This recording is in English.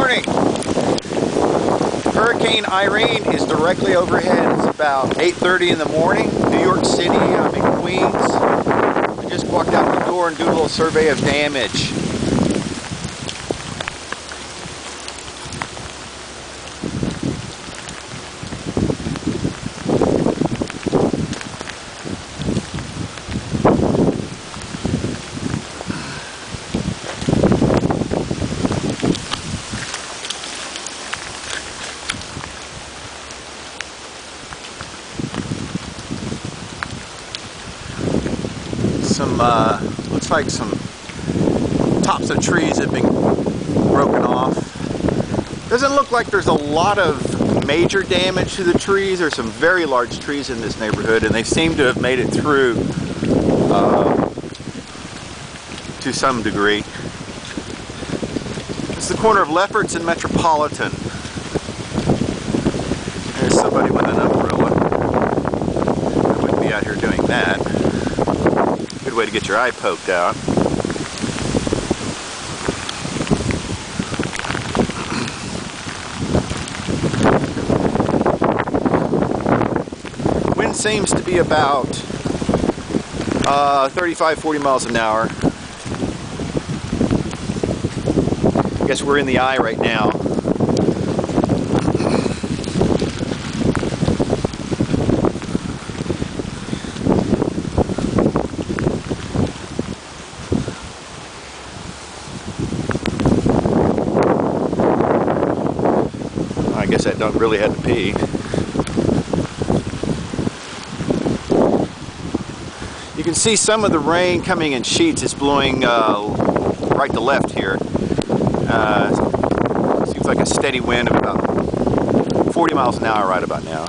morning. Hurricane Irene is directly overhead. It's about 8:30 in the morning. New York City, I'm in Queens. I just walked out the door and do a little survey of damage. Looks like some tops of trees have been broken off. Doesn't look like there's a lot of major damage to the trees. There's some very large trees in this neighborhood, and they seem to have made it through to some degree. It's the corner of Lefferts and Metropolitan. There's somebody with an umbrella. I wouldn't be out here doing that. Good way to get your eye poked out. Wind seems to be about 35-40 miles an hour. I guess we're in the eye right now. I guess I don't really have to pee. You can see some of the rain coming in sheets. It's blowing right to left here. Seems like a steady wind of about 40 miles an hour right about now.